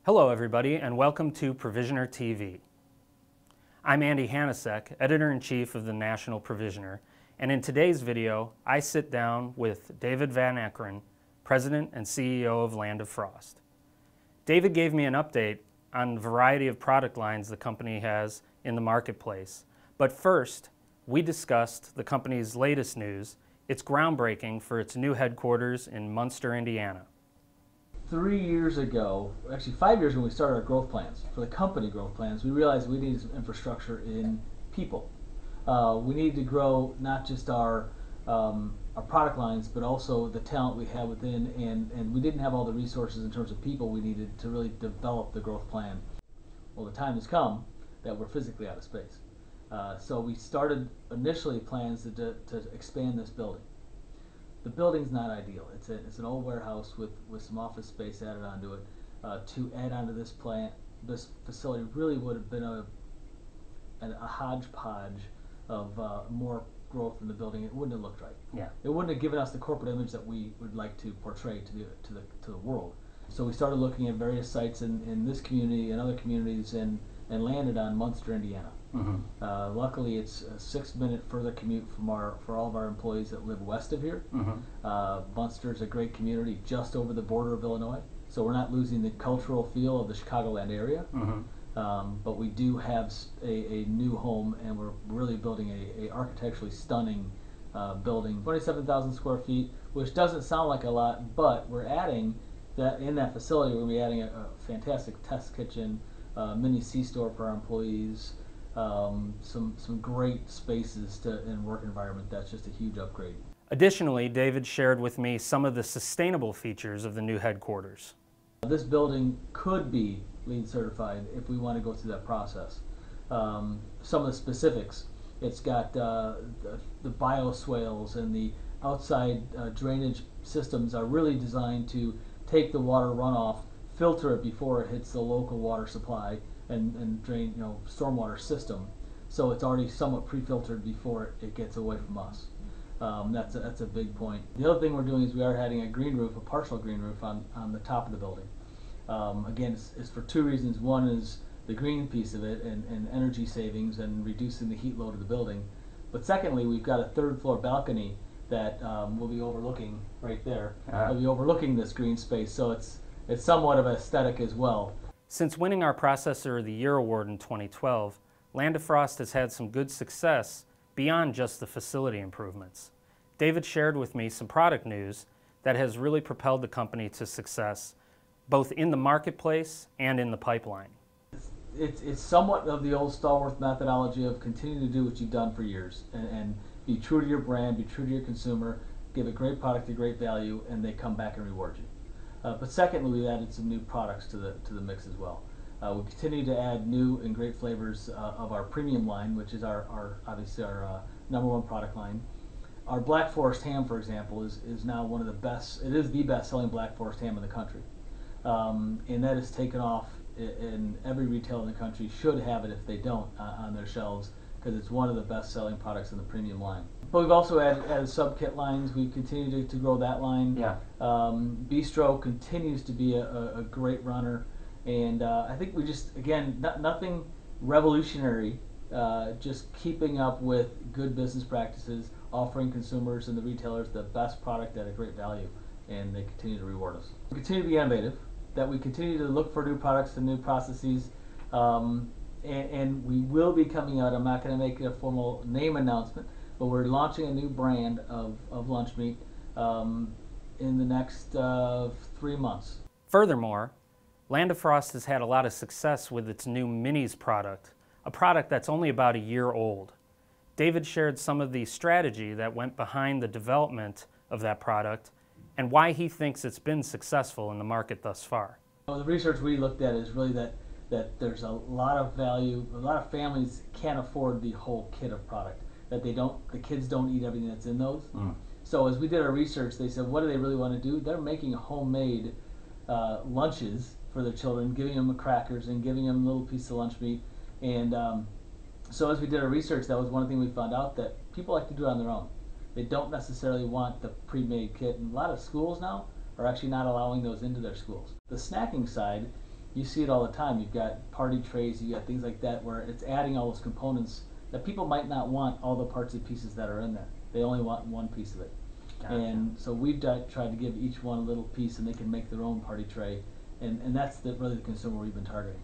Hello everybody and welcome to Provisioner TV. I'm Andy Hanacek, Editor-in-Chief of the National Provisioner, and in today's video I sit down with David Van Eekeren, President and CEO of Land of Frost. David gave me an update on the variety of product lines the company has in the marketplace, but first we discussed the company's latest news, its groundbreaking for its new headquarters in Munster, Indiana. 3 years ago, actually 5 years when we started our growth plans, for the company growth plans, we realized we needed some infrastructure in people. We needed to grow not just our product lines, but also the talent we had within, and we didn't have all the resources in terms of people we needed to really develop the growth plan. Well, the time has come that we're physically out of space. So we started initially plans to expand this building. The building's not ideal. It's an old warehouse with some office space added onto it. To add onto this facility really would have been a hodgepodge of more growth in the building. It wouldn't have looked right. Yeah. It wouldn't have given us the corporate image that we would like to portray to the world. So we started looking at various sites in this community and other communities and landed on Munster, Indiana. Mm-hmm. Luckily, it's a 6-minute further commute for all of our employees that live west of here. Mm-hmm. Munster is a great community just over the border of Illinois, so we're not losing the cultural feel of the Chicagoland area. Mm-hmm. But we do have a new home, and we're really building a architecturally stunning building, 27,000 square feet, which doesn't sound like a lot, but we're adding that in that facility. We're going to be adding a fantastic test kitchen, mini C-store for our employees. Some great spaces and work environment. That's just a huge upgrade. Additionally, David shared with me some of the sustainable features of the new headquarters. This building could be LEED certified if we want to go through that process. Some of the specifics: it's got the bioswales, and the outside drainage systems are really designed to take the water runoff, filter it before it hits the local water supply, and drain, stormwater system. So it's already somewhat pre-filtered before it gets away from us. That's a big point. The other thing we're doing is we are adding a green roof, a partial green roof on the top of the building. Again, it's for two reasons. One is the green piece of it and energy savings and reducing the heat load of the building. But secondly, we've got a 3rd floor balcony that we'll be overlooking right there. We'll be overlooking this green space, so it's somewhat of aesthetic as well. Since winning our Processor of the Year award in 2012, Land of Frost has had some good success beyond just the facility improvements. David shared with me some product news that has really propelled the company to success, both in the marketplace and in the pipeline. It's somewhat of the old Stallworth methodology of continuing to do what you've done for years and be true to your brand, be true to your consumer, give a great product, a great value, and they come back and reward you. But secondly, we've added some new products to the mix as well. We continue to add new and great flavors of our premium line, which is obviously our #1 product line. Our Black Forest ham, for example, is now one of the best. It is the best-selling Black Forest ham in the country, and that has taken off. In every retailer in the country should have it if they don't on their shelves, because it's one of the best-selling products in the premium line. But we've also added sub-kit lines. We continue to grow that line. Yeah. Bistro continues to be a great runner, and I think we just, again, nothing revolutionary, just keeping up with good business practices, offering consumers and the retailers the best product at a great value, and they continue to reward us. We continue to be innovative, that we continue to look for new products and new processes, and we will be coming out. I'm not going to make a formal name announcement, but we're launching a new brand of lunch meat in the next 3 months. Furthermore, Land of Frost has had a lot of success with its new Minis product, a product that's only about a year old. David shared some of the strategy that went behind the development of that product and why he thinks it's been successful in the market thus far. Well, the research we looked at is really that there's a lot of value. A lot of families can't afford the whole kit of product. That the kids don't eat everything that's in those. So as we did our research, they said, what do they really want to do? They're making homemade lunches for their children, giving them crackers and giving them a little piece of lunch meat. And so as we did our research, that was one thing we found out, that people like to do it on their own. They don't necessarily want the pre-made kit. And a lot of schools now are actually not allowing those into their schools. The snacking side You see it all the time. You've got party trays, you got things like that where it's adding all those components that people might not want all the parts and pieces that are in there. They only want one piece of it. Gotcha. And so we've tried to give each one a little piece, and they can make their own party tray, and that's really the consumer we've been targeting.